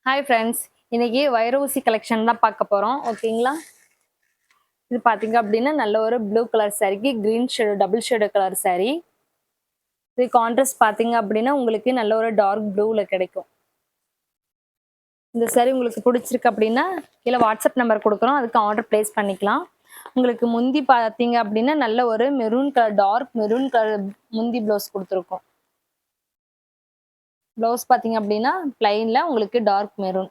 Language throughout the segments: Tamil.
ஹாய் ஃப்ரெண்ட்ஸ், இன்னைக்கு வைரூசி கலெக்ஷன் தான் பார்க்க போகிறோம். ஓகேங்களா? இது பார்த்தீங்க அப்படின்னா நல்ல ஒரு ப்ளூ கலர் சாரிக்கு green shade double shade colour sorry. இது கான்ட்ராஸ்ட் பார்த்தீங்க அப்படின்னா உங்களுக்கு நல்ல ஒரு டார்க் ப்ளூவில் கிடைக்கும். இந்த சாரி உங்களுக்கு பிடிச்சிருக்கு அப்படின்னா கீழே வாட்ஸ்அப் நம்பர் கொடுக்குறோம், அதுக்கு ஆர்டர் ப்ளேஸ் பண்ணிக்கலாம். உங்களுக்கு முந்தி பார்த்தீங்க அப்படின்னா நல்ல ஒரு maroon colour dark maroon colour முந்தி ப்ளவுஸ் கொடுத்துருக்கோம். ப்ளவுஸ் பார்த்தீங்க அப்படின்னா பிளைனில் உங்களுக்கு டார்க் மெரூன்.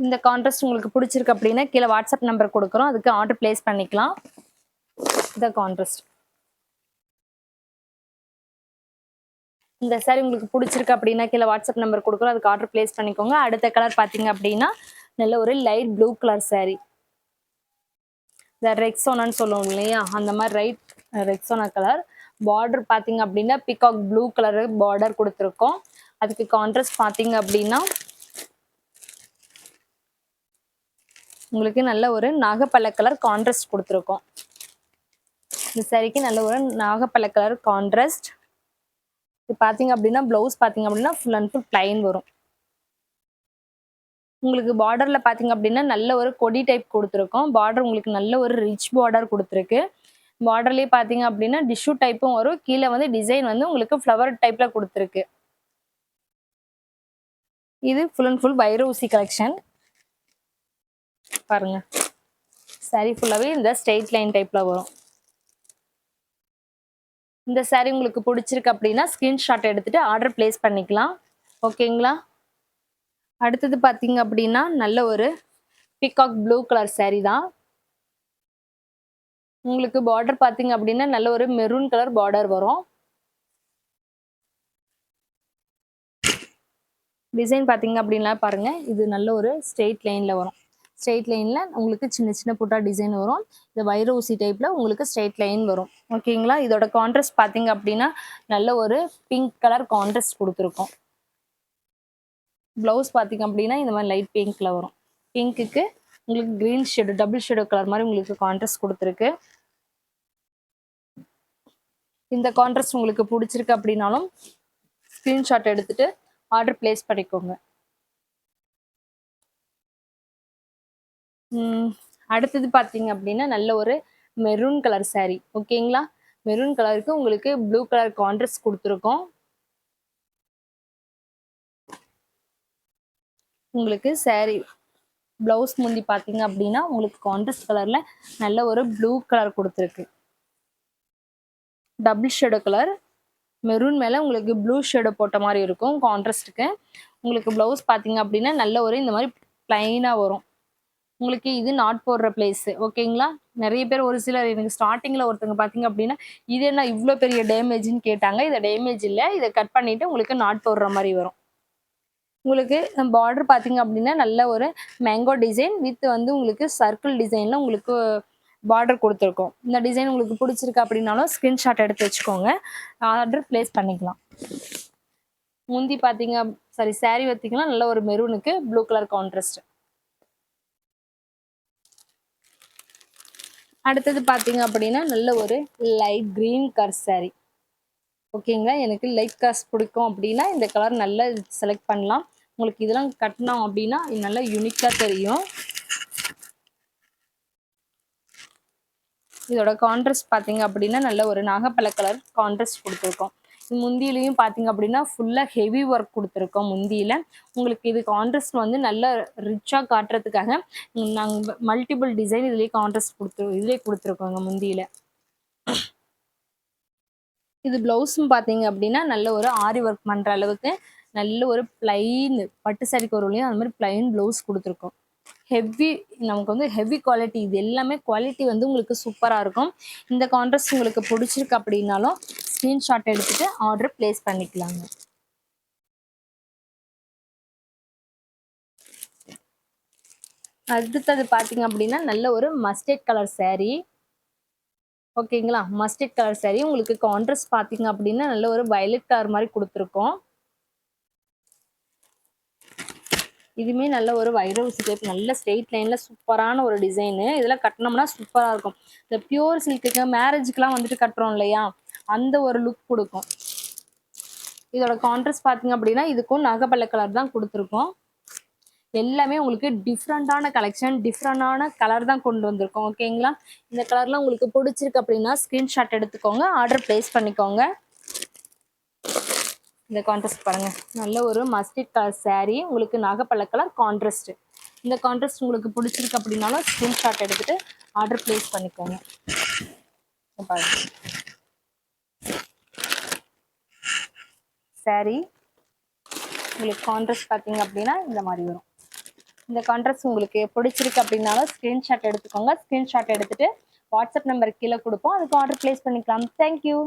இந்த கான்ட்ராஸ்ட் உங்களுக்கு பிடிச்சிருக்கு அப்படின்னா கீழே வாட்ஸ்அப் நம்பர் கொடுக்குறோம், அதுக்கு ஆர்டர் ப்ளேஸ் பண்ணிக்கலாம். இந்த கான்ட்ராஸ்ட் இந்த சாரி உங்களுக்கு பிடிச்சிருக்கு அப்படின்னா கீழே வாட்ஸ்அப் நம்பர் கொடுக்குறோம், அதுக்கு ஆர்டர் ப்ளேஸ் பண்ணிக்கோங்க. அடுத்த கலர் பார்த்தீங்க அப்படின்னா நல்ல ஒரு லைட் ப்ளூ கலர் சாரி. இந்த ரெக்ஸோனான்னு சொல்லுவோம் இல்லையா, அந்த மாதிரி ரெக்ஸோனா கலர். பார்டர் பார்த்தீங்க அப்படின்னா பிகாக் ப்ளூ கலர் பார்டர் கொடுத்துருக்கோம். அதுக்கு கான்ட்ராஸ்ட் பார்த்தீங்க அப்படின்னா உங்களுக்கு நல்ல ஒரு நாகப்பழ கலர் கான்ட்ராஸ்ட் கொடுத்துருக்கோம். இந்த சாரிக்கு நல்ல ஒரு நாகப்பழ கலர் கான்ட்ராஸ்ட். இது பார்த்தீங்க அப்படின்னா ப்ளவுஸ் பார்த்தீங்க அப்படின்னா ஃபுல் அண்ட் ஃபுல் பிளைன் வரும். உங்களுக்கு பார்டரில் பார்த்தீங்க அப்படின்னா நல்ல ஒரு கொடி டைப் கொடுத்துருக்கோம். பார்டர் உங்களுக்கு நல்ல ஒரு ரிச் பார்டர் கொடுத்துருக்கு. பார்டர்லேயே பார்த்தீங்க அப்படின்னா டிஷ்யூ டைப்பும் வரும். கீழே வந்து டிசைன் வந்து உங்களுக்கு ஃப்ளவர் டைப்பில் கொடுத்துருக்கு. இது ஃபுல் அண்ட் ஃபுல் வைரூசி கலெக்ஷன். பாருங்க, சாரி ஃபுல்லாகவே இந்த ஸ்ட்ரெயிட் லைன் டைப்பில் வரும். இந்த சாரி உங்களுக்கு பிடிச்சிருக்கு அப்படின்னா ஸ்க்ரீன்ஷாட் எடுத்துட்டு ஆர்டர் ப்ளேஸ் பண்ணிக்கலாம். ஓகேங்களா? அடுத்தது பார்த்தீங்க அப்படின்னா நல்ல ஒரு பிகாக் ப்ளூ கலர் சாரி தான். உங்களுக்கு பார்டர் பார்த்தீங்க அப்படின்னா நல்ல ஒரு மெரூன் கலர் பார்டர் வரும். டிசைன் பார்த்தீங்க அப்படின்னா பாருங்க, இது நல்ல ஒரு ஸ்ட்ரெயிட் லைனில் வரும். ஸ்ட்ரெயிட் லைனில் உங்களுக்கு சின்ன சின்ன புட்டா டிசைன் வரும். இது வைரூசி டைப்பில் உங்களுக்கு ஸ்ட்ரெயிட் லைன் வரும். ஓகேங்களா? இதோட கான்ட்ராஸ்ட் பார்த்தீங்க அப்படின்னா நல்ல ஒரு பிங்க் கலர் கான்ட்ராஸ்ட் கொடுத்துருக்கோம். ப்ளவுஸ் பார்த்தீங்க அப்படின்னா இந்த மாதிரி லைட் பிங்க்கில் வரும். பிங்க்குக்கு உங்களுக்கு green shade double shade colour மாதிரி உங்களுக்கு கான்ட்ராஸ்ட் கொடுத்துருக்கு. இந்த கான்ட்ராஸ்ட் உங்களுக்கு பிடிச்சிருக்கு அப்படின்னாலும் ஸ்க்ரீன்ஷாட் எடுத்துட்டு ஆர்டர் ப்ளேஸ் பண்ணிக்கோங்க. அடுத்தது பார்த்தீங்க அப்படின்னா நல்ல ஒரு மெரூன் கலர் சாரி. ஓகேங்களா? மெரூன் கலருக்கு உங்களுக்கு ப்ளூ கலர் கான்ட்ராஸ்ட் கொடுத்துருக்கோம். உங்களுக்கு சாரி ப்ளவுஸ் முந்தி பார்த்தீங்க அப்படின்னா உங்களுக்கு கான்ட்ராஸ்ட் கலரில் நல்ல ஒரு ப்ளூ கலர் கொடுத்துருக்கு. டபுள் ஷேடோ கலர் மெரூன் மேலே உங்களுக்கு ப்ளூ ஷேடோ போட்ட மாதிரி இருக்கும் கான்ட்ராஸ்ட்டுக்கு. உங்களுக்கு ப்ளவுஸ் பார்த்தீங்க அப்படின்னா நல்ல ஒரு இந்த மாதிரி பிளைனாக வரும். உங்களுக்கு இது நாட் போடுற பிளேஸு. ஓகேங்களா? நிறைய பேர் ஒரு சிலர் எனக்கு ஸ்டார்டிங்கில் ஒருத்தவங்க பார்த்தீங்க அப்படின்னா இது என்ன இவ்வளோ பெரிய டேமேஜ்னு கேட்டாங்க. இதை டேமேஜ் இல்லை, இதை கட் பண்ணிவிட்டு உங்களுக்கு நாட் போடுற மாதிரி வரும். உங்களுக்கு பார்டர் பார்த்தீங்க அப்படின்னா நல்ல ஒரு மேங்கோ டிசைன் வித் வந்து உங்களுக்கு சர்க்கிள் டிசைனில் உங்களுக்கு பார்டர் கொடுத்துருக்கோம். இந்த டிசைன் உங்களுக்கு பிடிச்சிருக்கு அப்படின்னாலும் ஸ்க்ரீன்ஷாட் எடுத்து வச்சுக்கோங்க, ஆர்டர் ப்ளேஸ் பண்ணிக்கலாம். முந்தி பார்த்தீங்க சாரி பார்த்தீங்கன்னா நல்ல ஒரு மெரூனுக்கு ப்ளூ கலர் கான்ட்ராஸ்ட். அடுத்தது பார்த்தீங்க அப்படின்னா நல்ல ஒரு லைட் க்ரீன் கலர் சாரி. ஓகேங்களா? எனக்கு லைட் கலர்ஸ் பிடிக்கும் அப்படின்னா இந்த கலர் நல்லா செலக்ட் பண்ணலாம். உங்களுக்கு இதெல்லாம் கட்டினோம் அப்படின்னா இது நல்லா யூனிக்காக தெரியும். இதோட கான்ட்ராஸ்ட் பார்த்தீங்க அப்படின்னா நல்ல ஒரு நாகப்பழ கலர் கான்ட்ராஸ்ட் கொடுத்துருக்கோம். முந்தியிலையும் பார்த்தீங்க அப்படின்னா ஃபுல்லாக ஹெவி ஒர்க் கொடுத்துருக்கோம். முந்தியில் உங்களுக்கு இது கான்ட்ராஸ்ட் வந்து நல்ல ரிச்சாக காட்டுறதுக்காக நாங்கள் மல்டிபிள் டிசைன் இதுலேயே கான்ட்ராஸ்ட் இதுலேயே கொடுத்துருக்கோங்க முந்தியில். இது ப்ளவுஸும் பார்த்தீங்க அப்படின்னா நல்ல ஒரு ஆரி ஒர்க் பண்ணுற அளவுக்கு நல்ல ஒரு பிளைன் பட்டு சாரிக்கு வரும்லையும் அந்த மாதிரி பிளைன் ப்ளவுஸ் கொடுத்துருக்கோம். ஹெவி நமக்கு வந்து ஹெவி குவாலிட்டி. இது எல்லாமே குவாலிட்டி வந்து உங்களுக்கு சூப்பராக இருக்கும். இந்த கான்ட்ராஸ்ட் உங்களுக்கு பிடிச்சிருக்கு அப்படின்னாலும் ஸ்க்ரீன்ஷாட் எடுத்துகிட்டு ஆர்டர் ப்ளேஸ் பண்ணிக்கலாங்க. அடுத்தது பார்த்தீங்க அப்படின்னா நல்ல ஒரு மஸ்டர்ட் கலர் சாரி. ஓகேங்களா? மஸ்டர்ட் கலர் சாரி உங்களுக்கு கான்ட்ராஸ்ட் பார்த்தீங்க அப்படின்னா நல்ல ஒரு வயலட் கலர் மாதிரி கொடுத்துருக்கோம். இதுவுமே நல்ல ஒரு வைரூசி டைப் நல்ல ஸ்ட்ரெயிட் லைனில் சூப்பரான ஒரு டிசைனு. இதெல்லாம் கட்டினோம்னா சூப்பராக இருக்கும். இந்த பியூர் சில்க்குக்கு மேரேஜுக்கெலாம் வந்துட்டு கட்டுறோம் இல்லையா, அந்த ஒரு லுக் கொடுக்கும். இதோட கான்ட்ராஸ்ட் பார்த்தீங்க அப்படின்னா இதுக்கும் நகப்பள்ள கலர் தான் கொடுத்துருக்கோம். எல்லாமே உங்களுக்கு டிஃப்ரெண்டான கலெக்ஷன், டிஃப்ரெண்டான கலர் தான் கொண்டு வந்திருக்கோம். ஓகேங்களா? இந்த கலர்லாம் உங்களுக்கு பிடிச்சிருக்கு அப்படின்னா ஸ்க்ரீன்ஷாட் எடுத்துக்கோங்க, ஆர்டர் பிளேஸ் பண்ணிக்கோங்க. இந்த கான்ட்ராஸ்ட் பாருங்க, நல்ல ஒரு மஸ்டர்ட் கலர் saree, உங்களுக்கு நகப்பள்ள கலர் கான்ட்ராஸ்ட். இந்த கான்ட்ராஸ்ட் உங்களுக்கு பிடிச்சிருக்கு அப்படின்னாலும் ஸ்க்ரீன்ஷாட் எடுத்துட்டு ஆர்டர் பிளேஸ் பண்ணிக்கோங்க. பாருங்க saree, உங்களுக்கு கான்ட்ராஸ்ட் பார்த்தீங்க அப்படின்னா இந்த மாதிரி வரும். இந்த கான்ட்ராஸ்ட் உங்களுக்கு பிடிச்சிருக்கு அப்படின்னாலும் ஸ்க்ரீன்ஷாட் எடுத்துக்கோங்க. ஸ்க்ரீன்ஷாட் எடுத்துட்டு வாட்ஸ்அப் நம்பர் கீழே கொடுப்போம், அதுக்கு ஆர்டர் பிளேஸ் பண்ணிக்கலாம். தேங்க்யூ.